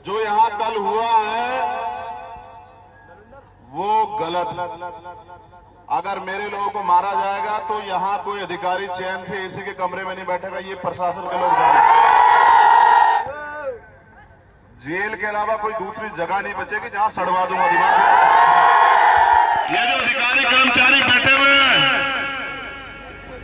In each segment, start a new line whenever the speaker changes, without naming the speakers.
जो यहाँ कल हुआ है वो गलत। अगर मेरे लोगों को मारा जाएगा तो यहाँ कोई अधिकारी चैन से एसी के कमरे में नहीं बैठेगा, ये प्रशासन के लोग जाने। जेल के अलावा कोई दूसरी जगह नहीं बचेगी जहां सड़वा दूंगा दिमाग।
ये जो अधिकारी कर्मचारी बैठे हुए हैं,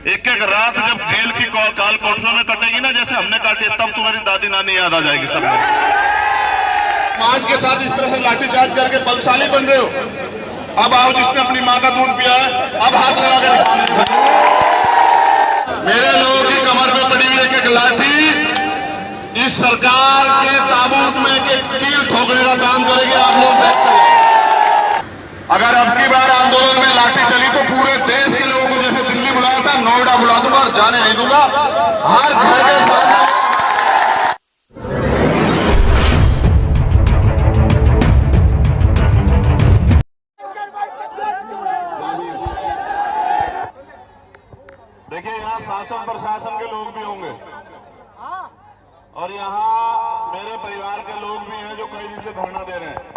एक एक रात जब जेल की काल कोठरियों में कटेगी ना, जैसे हमने काटी, तब तुम्हारी दादी नानी याद आ जाएगी सब।
समाज के साथ इस तरह से लाठीचार्ज करके बलशाली बन रहे हो। अब आओ, जिसने अपनी मां का दूध पिया है अब हाथ लगा के दिखाने। मेरे लोगों की कमर में पड़ी हुई एक एक लाठी इस सरकार के ताबूत में एक कील ठोकने का काम करेगी। आप लोग देखते हैं, अगर अब की बार आंदोलन में लाठी चली तो पूरे देश के लोगों को जैसे दिल्ली बुलाया था, नोएडा बुला दूंगा और जाने नहीं दूंगा। हर घर के सामने देखिए, यहाँ शासन प्रशासन के लोग भी होंगे और यहाँ मेरे परिवार के लोग भी हैं जो कई दिन से धरना दे रहे हैं।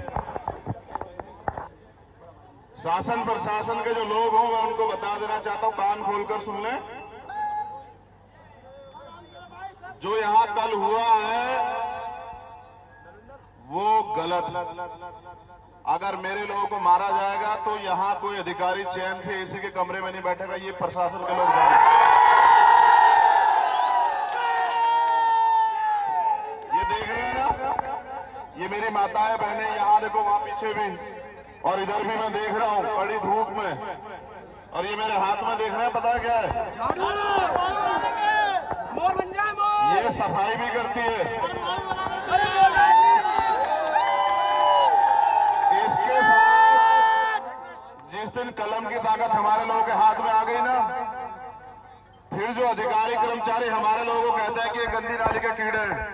शासन प्रशासन के जो लोग हों मैं उनको बता देना चाहता हूं, कान खोलकर सुन लें। जो यहाँ कल हुआ है वो गलत। अगर मेरे लोगों को मारा जाएगा तो यहाँ कोई अधिकारी चैन से एसी के कमरे में नहीं बैठेगा, ये प्रशासन के लोग जाने। देख रहे हैं ना, ये मेरी माताएं बहनें, यहाँ देखो, वहां पीछे भी और इधर भी मैं देख रहा हूँ कड़ी धूप में, और ये मेरे हाथ में देख रहे हैं, पता है क्या है? ये सफाई भी करती है। इसके साथ जिस दिन कलम की ताकत हमारे लोगों के हाथ में आ गई ना, फिर जो अधिकारी कर्मचारी हमारे लोगों को कहते हैं कि ये गंदी नाली के कीड़े हैं,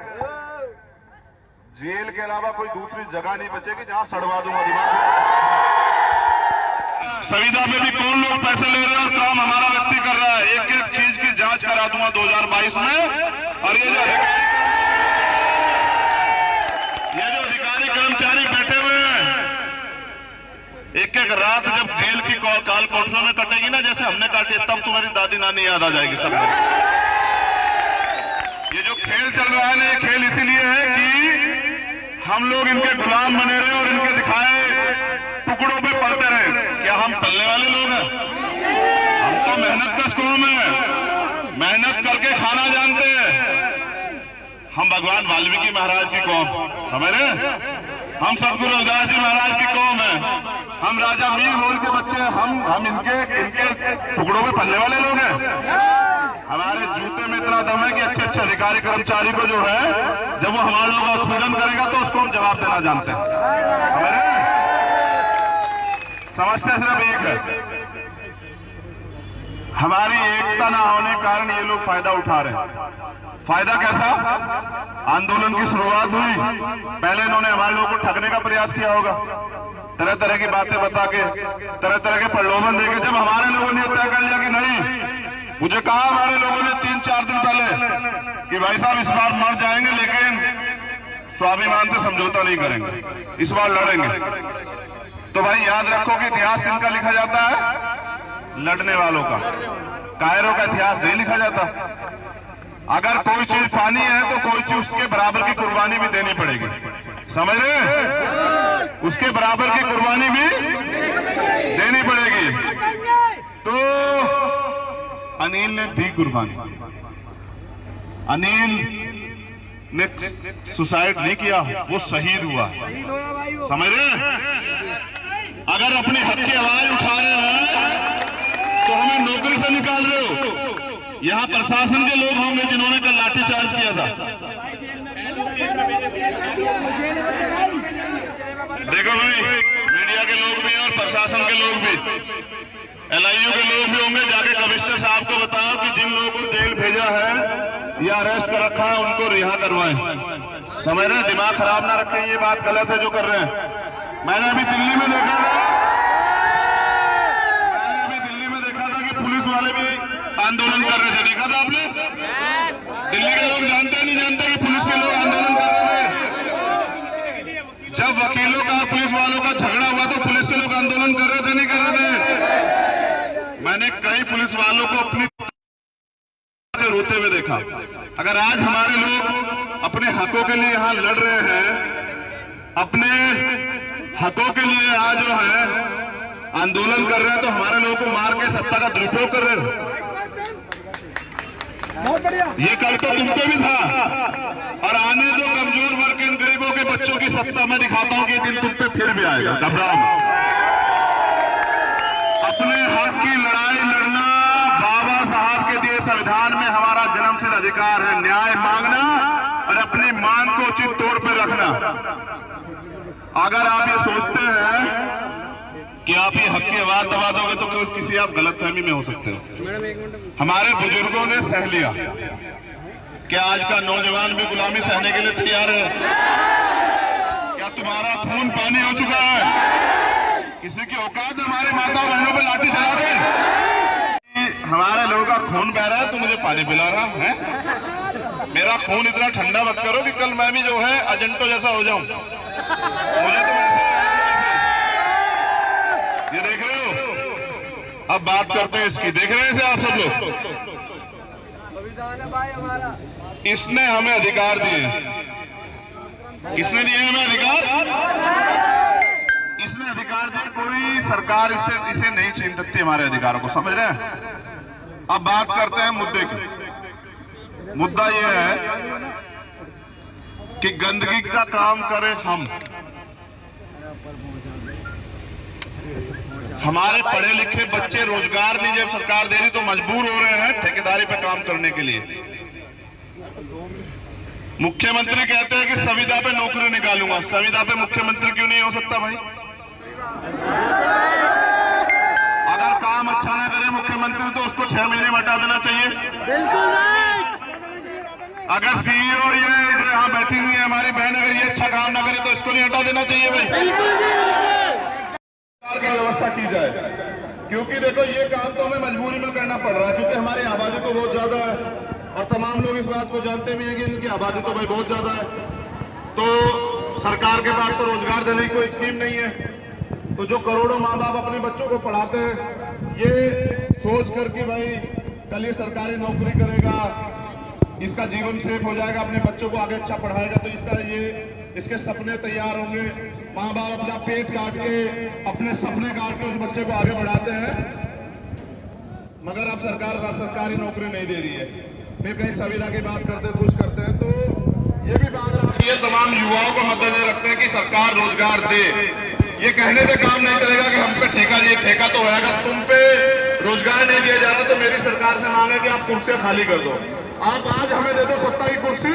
जेल के अलावा कोई दूसरी जगह नहीं बचेगी जहां सड़वा दूंगा दिमाग।
संविदा में भी कौन लोग पैसे ले रहे हैं और काम हमारा व्यक्ति कर रहा है। एक एक चीज की जांच करा दूंगा 2022 में। और ये जो अधिकारी कर्मचारी बैठे हुए हैं, एक एक रात जब जेल की काल कोठरियों में कटेगी ना, जैसे हमने काटी, तब तुम्हारी दादी नानी याद आ जाएगी सब। ये जो खेल चल रहा है ना, ये खेल इसीलिए है कि हम लोग इनके गुलाम बने रहे और इनके दिखाए टुकड़ों पे पलते रहे। क्या हम पलने वाले लोग हैं? हम तो मेहनत कश कौम है, मेहनत करके खाना जानते हैं। हम भगवान वाल्मीकि महाराज की कौम, समझ रहे? हम सदगुरु रविदास जी महाराज की कौम है, हम राजा मीर मोल के बच्चे, हम इनके टुकड़ों पे पलने वाले लोग हैं। हमारे जूते में इतना दम है कि अच्छे अच्छे अधिकारी कर्मचारी को जो है, जब वो हमारे लोगों का उत्पीड़न करेगा तो उसको हम जवाब देना जानते हैं। समस्या सिर्फ एक है, हमारी एकता ना होने के कारण ये लोग फायदा उठा रहे हैं। फायदा कैसा? आंदोलन की शुरुआत हुई, पहले इन्होंने हमारे लोगों को ठगने का प्रयास किया होगा, तरह तरह की बातें बता के, तरह तरह के प्रलोभन देके। जब हमारे लोगों ने तय कर लिया कि नहीं, मुझे कहा हमारे लोगों ने 3-4 दिन पहले कि भाई साहब इस बार मर जाएंगे लेकिन स्वाभिमान से समझौता नहीं करेंगे, इस बार लड़ेंगे। तो भाई याद रखो कि इतिहास किनका लिखा जाता है? लड़ने वालों का। कायरों का इतिहास नहीं लिखा जाता। अगर कोई चीज पानी है तो कोई चीज उसके बराबर की कुर्बानी भी देनी पड़ेगी, समझ रहे? उसके बराबर की कुर्बानी भी देनी पड़ेगी। तो अनिल ने दी कुर्बानी। अनिल ने सुसाइड नहीं किया, वो शहीद हुआ, समझ रहे? अगर अपने हक की आवाज उठा रहे हैं तो हमें नौकरी से निकाल रहे हो। यहाँ प्रशासन के लोग होंगे जिन्होंने कल लाठीचार्ज किया था। देखो भाई, मीडिया के लोग भी हैं और प्रशासन के लोग भी, LIU के लोग भी होंगे। जाके कमिश्नर साहब को बताओ कि जिन लोगों को जेल भेजा है या अरेस्ट कर रखा है उनको रिहा करवाएं। समझ रहे? दिमाग खराब ना रखें, ये बात गलत है जो कर रहे हैं। मैंने अभी दिल्ली में देखा था कि पुलिस वाले भी आंदोलन कर रहे थे, देखा था आपने? दिल्ली के लोग जानते नहीं जानते कि पुलिस के लोग आंदोलन कर रहे थे। वालों का झगड़ा हुआ तो पुलिस के लोग आंदोलन कर रहे थे, नहीं कर रहे थे? मैंने कई पुलिस वालों को अपनी रोते हुए देखा। अगर आज हमारे लोग अपने हकों के लिए यहां लड़ रहे हैं, अपने हकों के लिए आज जो है आंदोलन कर रहे हैं, तो हमारे लोगों को मार के सत्ता का दुरुपयोग कर रहे हो। ये कल तो तुम पे भी था, और आने जो कमजोर वर्ग के गरीबों के बच्चों की सत्ता मैं दिखाता हूं कि दिन तुम पे फिर भी आएगा। घबराओ मत। अपने हक की लड़ाई लड़ना बाबा साहब के दिए संविधान में हमारा जन्मसिद्ध अधिकार है। न्याय मांगना और अपनी मांग को उचित तौर पर रखना। अगर आप ये सोचते हैं कि आप ये हक की आवाज दबा दोगे तो किसी आप गलतफहमी में हो सकते हो। हमारे बुजुर्गों ने सह लिया। क्या आज का नौजवान भी गुलामी सहने के लिए तैयार है? क्या तुम्हारा खून पानी हो चुका है? किसी की औकात हमारे माता बहनों पे लाठी चला दे? हमारे लोगों का खून बह रहा है तो मुझे पानी पिला रहा है? मेरा खून इतना ठंडा मत करो कि कल मैं भी जो है अजेंटो जैसा हो जाऊं। मुझे तो ये देख रहे हो। अब बात करते हैं इसकी। देख रहे हैं इसे आप सब लोग? इसने हमें अधिकार दिए। किसने दिए हमें अधिकार? इसने अधिकार दिए। कोई सरकार इसे नहीं छीन सकती हमारे अधिकारों को। समझ रहे हैं? अब बात करते हैं मुद्दे की। मुद्दा यह है कि गंदगी का काम करें हम। हमारे पढ़े लिखे बच्चे रोजगार नहीं जब सरकार दे रही तो मजबूर हो रहे हैं ठेकेदारी पे काम करने के लिए। मुख्यमंत्री कहते हैं कि संविदा पे नौकरी निकालूंगा। संविदा पे मुख्यमंत्री क्यों नहीं हो सकता भाई? अगर काम अच्छा ना करे मुख्यमंत्री तो उसको 6 महीने में हटा देना चाहिए।
बिल्कुल नहीं।
अगर सीईओ ये यहां बैठी हुई है हमारी बहन, अगर ये अच्छा काम ना करे तो इसको नहीं हटा देना चाहिए भाई। की व्यवस्था की जाए, क्योंकि देखो ये काम तो हमें मजबूरी में करना पड़ रहा है, क्योंकि हमारी आबादी तो बहुत ज्यादा है और तमाम लोग इस बात को जानते भी हैं कि इनकी आबादी तो भाई बहुत ज्यादा है। तो सरकार के पास तो रोजगार देने की कोई स्कीम नहीं है। तो जो करोड़ों माँ बाप अपने बच्चों को पढ़ाते हैं ये सोच कर कि भाई कल ये सरकारी नौकरी करेगा, इसका जीवन सेफ हो जाएगा, अपने बच्चों को आगे अच्छा पढ़ाएगा, तो इसके सपने तैयार होंगे। माँ बाप अपना पेट काट के अपने सपने काट के उस बच्चे को आगे बढ़ाते हैं, मगर अब सरकार सरकारी नौकरी नहीं दे रही है। फिर कहीं संविदा की बात करते हैं, कुछ करते हैं। तो ये भी बात रखती है, तमाम युवाओं को मद्देनजर रखते हैं कि सरकार रोजगार दे। ये कहने से काम नहीं चलेगा कि हम पे ठेका दिए, ठेका तो होगा। तुम पे रोजगार नहीं दिया जा रहा तो मेरी सरकार से मांगे कि आप कुर्सियां खाली कर दो। आप आज हमें दे दो सत्ता की कुर्सी,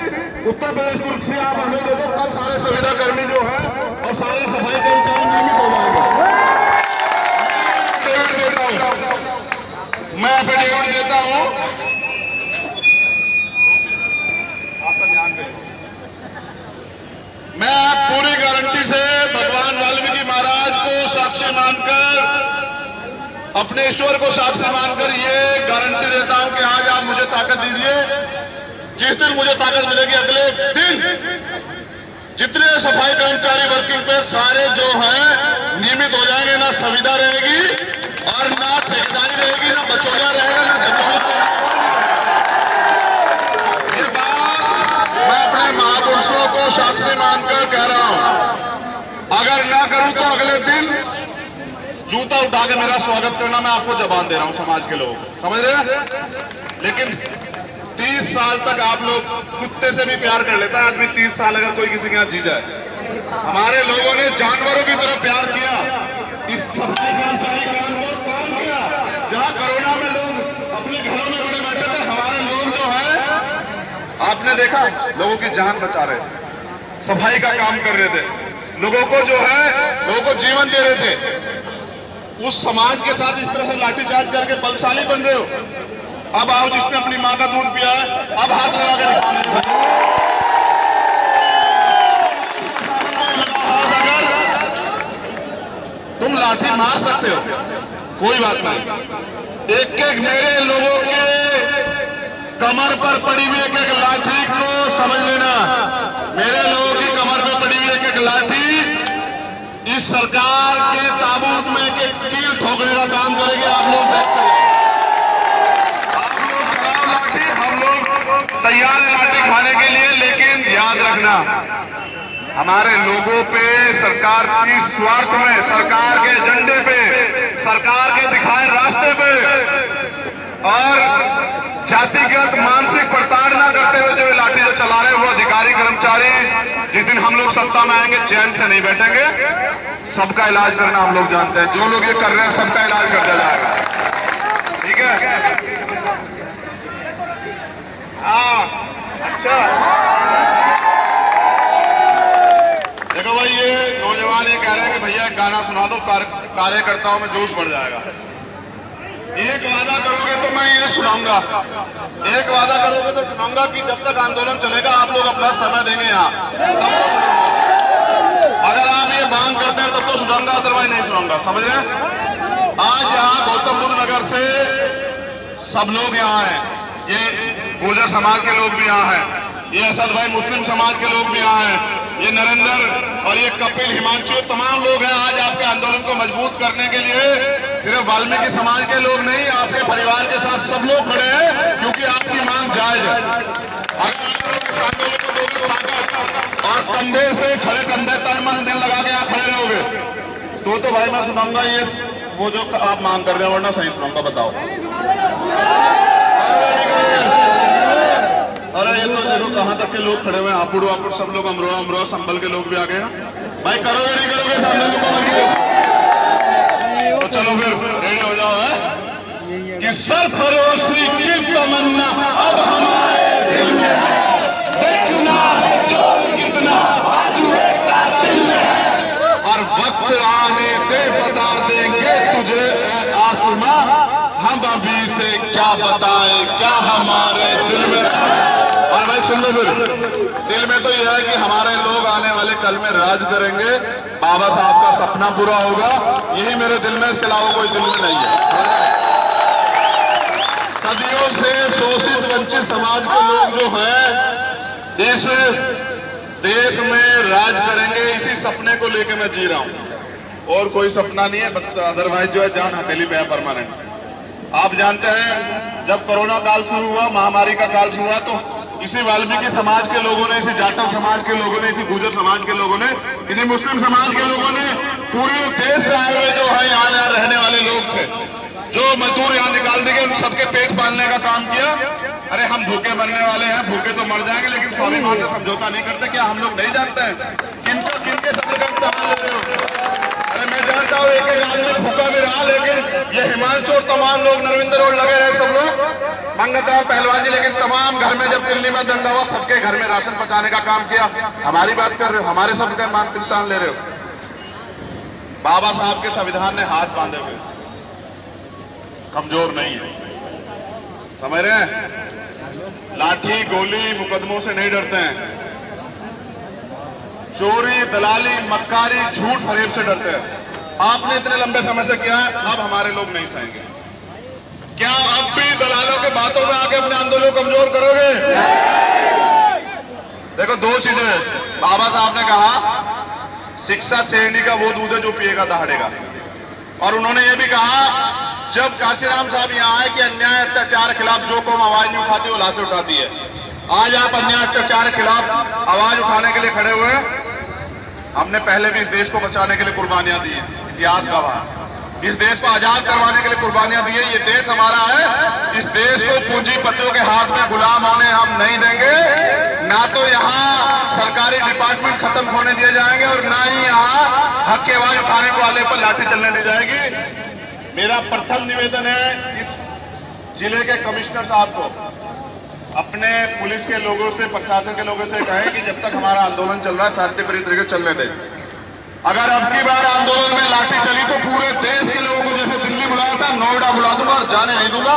उत्तर प्रदेश कुर्सी आप हमें दे दो, कल सारे संविदा कर्मी जो है और सारे सफाई कर्मचारी नियमित हो जाएंगे। मैं एफिडेविट देता हूं। आपका ध्यान दें। मैं पूरी गारंटी से भगवान वाल्मीकि महाराज को साक्षी मानकर, अपने ईश्वर को साक्षी मानकर ये गारंटी देता हूं कि आज आप मुझे ताकत दीजिए। जिस दिन मुझे ताकत मिलेगी अगले दिन जितने सफाई कर्मचारी वर्किंग पे सारे जो है नियमित हो जाएंगे। ना संविदा रहेगी और ना ठेकेदारी रहेगी, ना बचौलिया रहेगा, ना ये बात मैं अपने महापुरुषों को साक्षी मानकर कह रहा हूं। अगर ना करूं तो अगले दिन जूता उठा के मेरा स्वागत करना, मैं आपको जबान दे रहा हूं समाज के लोगों को। समझ रहे हैं? लेकिन 30 साल तक आप लोग कुत्ते से भी प्यार कर लेता है आदमी। 30 साल अगर कोई किसी के यहाँ जी जाए, हमारे लोगों ने जानवरों की तरह प्यार किया। इस सफाई कर्मचारी काम किया। जहां कोरोना में लोग अपने घरों में बड़े बैठे थे, हमारे लोग जो है आपने देखा लोगों की जान बचा रहे थे, सफाई का काम कर रहे थे, लोगों को जो है लोगों को जीवन दे रहे थे। उस समाज के साथ इस तरह से लाठीचार्ज करके बलशाली बन रहे हो। अब आओ, जिसने अपनी माँ का दूध पिया है अब हाथ लगा के दिखाने। अगर तुम लाठी मार सकते हो कोई बात नहीं। एक एक मेरे लोगों के कमर पर पड़ी हुई एक एक लाठी को समझ लेना। मेरे लोगों की कमर पर पड़ी हुई एक एक लाठी
इस सरकार के ताबूत में एक कील ठोकने का काम करेंगे। आप लोग देखते हैं, आप लोग चलाओ लाठी, हम लोग तैयार है लाठी खाने के लिए। लेकिन याद रखना, हमारे लोगों पे सरकार की स्वार्थ में, सरकार के एजेंडे पे, सरकार के दिखाए रास्ते पे और जातिगत मानसिक प्रताड़ना करते हुए जो लाठी जो चला रहे हैं वो अधिकारी कर्मचारी, जिस दिन हम लोग सत्ता में आएंगे चैन से नहीं बैठेंगे। सबका इलाज करना हम लोग जानते हैं, जो लोग ये कर रहे हैं सबका इलाज कर दिया जाएगा, ठीक है? हाँ, अच्छा देखो भाई, ये नौजवान ये कह रहे हैं कि भैया एक गाना सुना दो, कार्यकर्ताओं में जोश बढ़ जाएगा। एक वादा करोगे तो मैं ये सुनाऊंगा, एक वादा करोगे तो सुनाऊंगा कि जब तक आंदोलन चलेगा आप लोग अपना समय देंगे यहाँ, तब तो सुनाऊंगा। अगर आप ये मांग करते हैं तब तो सुनाऊंगा, अदरवाइज नहीं सुनाऊंगा, समझ रहे हैं? आज यहाँ गौतम बुद्ध नगर से सब लोग यहाँ हैं, ये गुर्जर समाज के लोग भी यहाँ हैं, ये असद भाई मुस्लिम समाज के लोग भी यहाँ हैं, ये नरेंद्र और ये कपिल, हिमांशु, तमाम लोग हैं। आज आपके आंदोलन को मजबूत करने के लिए सिर्फ वाल्मीकि समाज के लोग नहीं, आपके परिवार के साथ सब लोग खड़े हैं, क्योंकि आपकी मांग जायज है। अगर आप लोग इस आंदोलन को दोगे ताकत और कंधे से खड़े, कंधे तन मन दिल लगा के आप खड़े रहोगे तो भाई मैं सुनाऊंगा ये वो जो आप मांग कर रहे हैं, वरना सही सुनाऊंगा। बताओ, अरे ये तो देखो कहां तक के लोग खड़े हुए हैं, आपुड़ वापुड़ सब लोग, अमरोहा अमरोहा संभल के लोग भी आ गए हैं। भाई करोगे नहीं करोगे सामने को तो चलो फिर रेडी हो जाओ, है कि सरफरोशी की तमन्ना अब हमारे दिल में है, देखना है जोर कितना बाजुए का दिल में है, और वक्त आने दे बता देंगे तुझे ए आसमां, हम अभी से क्या बताएं क्या हमारे दिल में है। और भाई सुन लो, फिर दिल में तो यह है कि हमारे लोग आने वाले कल में राज करेंगे, बाबा साहब का सपना पूरा होगा, यही मेरे दिल में, इसके अलावा कोई दिल में नहीं है। सदियों से शोषित वंचित समाज के लोग जो हैं देश में राज करेंगे, इसी सपने को लेके मैं जी रहा हूं, और कोई सपना नहीं है। अदरवाइज जो है जान हथेली पे है परमानेंट। आप जानते हैं जब कोरोना काल शुरू हुआ, महामारी का काल शुरू हुआ, तो इसी वाल्मीकि समाज के लोगों ने, इसी जाटव समाज के लोगों ने, इसी गुर्जर समाज के लोगों ने, इन्हीं मुस्लिम समाज के लोगों ने, पूरे देश से आए हुए जो है यहाँ रहने वाले लोग थे, जो मजदूर यहाँ निकाल दिए, उन सबके पेट पालने का काम किया। अरे हम भूखे मरने वाले हैं, भूखे तो मर जाएंगे, लेकिन स्वाभिमान से समझौता नहीं करते। क्या हम लोग नहीं जानते हैं किनको किनके सबसे कम इस्तेमाल लेते हो? अरे मैं जानता हूँ एक एक आदमी भूखा भी रहा, लेकिन ये हिमांशु और तमाम लोग, नरेंद्र और लगे रहे, सब लोग मंगतराव पहलवान, लेकिन तमाम घर में जब दिल्ली में दंगा हुआ, सबके घर में राशन पहुंचाने का काम किया। हमारी बात कर रहे हो, हमारे सबका मान तिलतान ले रहे हो। बाबा साहब के संविधान ने हाथ बांधे हुए, कमजोर नहीं है, समझ रहे हैं? लाठी गोली मुकदमों से नहीं डरते हैं, चोरी दलाली मक्कारी झूठ फरेब से डरते हैं। आपने इतने लंबे समय से किया है, अब हमारे लोग नहीं सहेंगे। क्या अब भी दलालों के बातों में आके अपने आंदोलन को कमजोर करोगे? देखो दो चीजें, बाबा साहब ने कहा शिक्षा श्रेणी का वो दूध है जो पिएगा दहाड़ेगा, और उन्होंने ये भी कहा जब काशीराम साहब यहाँ आए कि अन्याय अत्याचार के खिलाफ जो कौम आवाज नहीं उठाती वो लाशें उठाती है। आज आप अन्याय अत्याचार के खिलाफ आवाज उठाने के लिए खड़े हुए हैं। हमने पहले भी इस देश को बचाने के लिए कुर्बानियां दी हैं, इतिहास गवाह। इस देश को आजाद करवाने के लिए कुर्बानियां दी है। ये देश हमारा है, इस देश को पूंजीपतियों के हाथ में गुलाम होने हम नहीं देंगे। ना तो यहाँ सरकारी डिपार्टमेंट खत्म होने दिए जाएंगे, और ना ही यहाँ हक की आवाज उठाने वाले पर लाठी चलने दी जाएगी। मेरा प्रथम निवेदन है इस जिले के कमिश्नर साहब को, अपने पुलिस के लोगों से, प्रशासन के लोगों से कहें कि जब तक हमारा आंदोलन चल रहा है शांतिप्रिय तरीके से चलने दें। अगर अब की बार आंदोलन में लाठी चली तो पूरे देश के लोगों को, जैसे दिल्ली बुलाया था, नोएडा बुला दूंगा और जाने नहीं दूंगा।